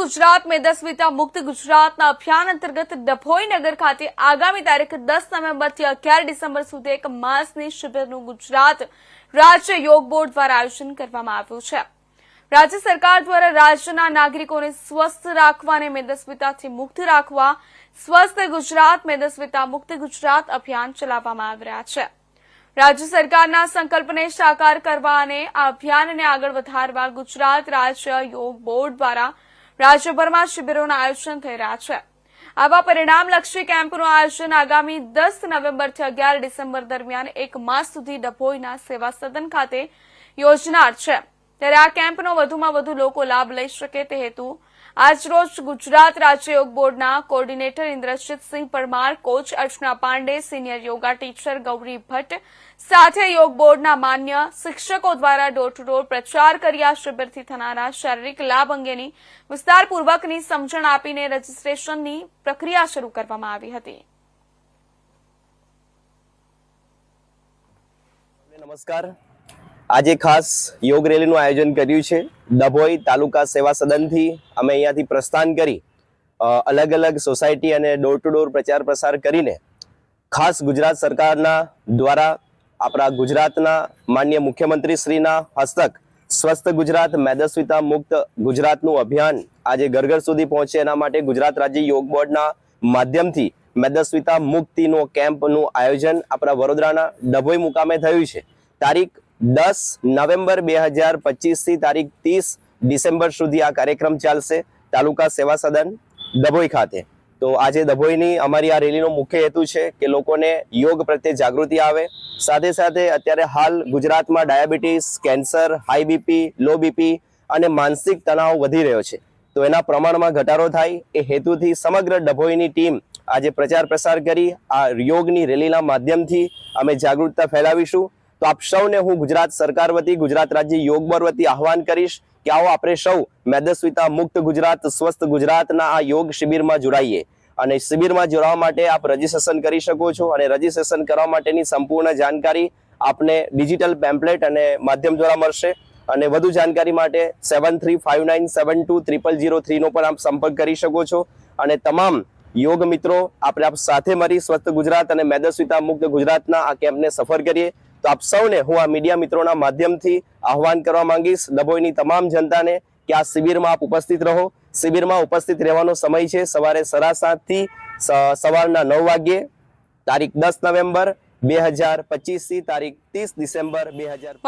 गुजरात मेदस्विता मुक्त गुजरातना अभियान अंतर्गत डभोई नगर खाते आगामी तारीख 10 नवेम्बर થી 11 ડિસેમ્બર સુધી એક માસની શિબિરનું ગુજરાત રાજ્ય યોગ બોર્ડ દ્વારા આયોજન કરવામાં આવ્યું છે। રાજ્ય સરકાર દ્વારા રાજ્યના નાગરિકોને સ્વસ્થ રાખવા અને મેદસ્વિતાથી મુક્ત રાખવા સ્વસ્થ ગુજરાત મેદસ્વિતા મુક્ત ગુજરાત અભિયાન ચલાવવામાં આવી રહ્યા છે। રાજ્ય સરકારના સંકલ્પને સાકાર કરવા અને આ અભિયાનને આગળ વધારવા ગુજરાત રાજ્ય યોગ બોર્ડ દ્વારા રાજ્યભરમાં શિબિરોના આયોજન થઈ રહ્યા છે। આવા પરિણામલક્ષી કેમ્પનું આયોજન આગામી 10 નવેમ્બરથી 11 ડિસેમ્બર દરમિયાન એક માસ સુધી ડભોઈના સેવા સદન ખાતે યોજનાર છે। ત્યારે આ કેમ્પનો વધુમાં વધુ લોકો લાભ લઈ શકે તે હેતુ આજરોજ ગુજરાત રાજ્ય યોગ બોર્ડના કોર્ડિનેટર ઇન્દ્રજીતસિંહ પરમાર, કોચ અર્ચના પાંડે, સિનિયર યોગા ટીચર ગૌરી ભટ્ટ સાથે યોગ બોર્ડના માન્ય શિક્ષકો દ્વારા ડોર ટુ ડોર પ્રચાર કરી આ શિબિરથી થનારા શારીરિક લાભ અંગેની વિસ્તારપૂર્વકની સમજણ આપીને રજીસ્ટ્રેશનની પ્રક્રિયા શરૂ કરવામાં આવી હતી। નમસ્કાર। આજે ખાસ યોગ રેલીનું આયોજન કર્યું છે। ડભોઈ તાલુકા સેવા સદનથી અમે અહીંયાથી પ્રસ્થાન કરી અલગ અલગ સોસાયટી અને ડોર ટુ ડોર પ્રચાર પ્રસાર કરીને ખાસ ગુજરાત સરકારના દ્વારા આપણા ગુજરાતના માનનીય મુખ્યમંત્રી શ્રીના હસ્તક સ્વસ્થ ગુજરાત મેદસ્વિતા મુક્ત ગુજરાતનું અભિયાન આજે ઘર ઘર સુધી પહોંચે એના માટે ગુજરાત રાજ્ય યોગ બોર્ડના માધ્યમથી મેદસ્વિતા મુક્તિનો કેમ્પનું આયોજન આપણા વડોદરાના ડભોઈ મુકામે થયું છે। તારીખ 10 નવેમ્બર 2025 થી તારીખ 30 ડિસેમ્બર સુધી આ કાર્યક્રમ ચાલશે તાલુકા સેવા સદન ડભોઈ ખાતે। તો આજે ડભોઈની અમારી આ રેલીનો મુખ્ય હેતુ છે કે લોકોને યોગ પ્રત્યે જાગૃતિ આવે, સાથે સાથે અત્યારે હાલ ગુજરાતમાં diabetes, cancer, high BP, low BP અને માનસિક તણાવ વધી રહ્યો છે। તો એના પ્રમાણમાં ઘટાડો થાય એ હેતુથી સમગ્ર ડભોઈની ટીમ આજે પ્રચાર પ્રસાર કરી આ યોગની રેલીના માધ્યમથી અમે જાગૃતતા ફેલાવીશું। તો આપ સૌને હું ગુજરાત સરકાર વતી, ગુજરાત રાજ્ય યોગ બોર્ડ વતી આહવાન કરીશ કે આવો આપણે સૌ મેદસ્વિતા મુક્ત ગુજરાત સ્વસ્થ ગુજરાતના આ યોગ શિબિરમાં જોડાઈએ। અને શિબિરમાં જોડાવા માટે આપ રજીસ્ટ્રેશન કરી શકો છો અને રજીસ્ટ્રેશન કરવા માટેની સંપૂર્ણ જાણકારી આપને ડિજિટલ પેમ્પલેટ અને માધ્યમ દ્વારા મળશે। અને વધુ જાણકારી માટે 7359720003 નો પણ આપ સંપર્ક કરી શકો છો। અને તમામ યોગ મિત્રો આપણે આપ સાથે મળી સ્વસ્થ ગુજરાત અને મેદસ્વિતા મુક્ત ગુજરાતના આ કેમ્પને સફળ કરીએ। તો આપ સૌને હું આ મીડિયા મિત્રોના માધ્યમથી આહવાન કરવા માંગીશ ડભોઈની તમામ જનતાને કે આ શિબિરમાં આપ ઉપસ્થિત રહો। શિબિરમાં ઉપસ્થિત રહેવાનો સમય છે સવારે 7:30 થી સવારના 9 વાગ્યે, તારીખ 10 નવેમ્બર 2025 થી તારીખ 30 ડિસેમ્બર 2025।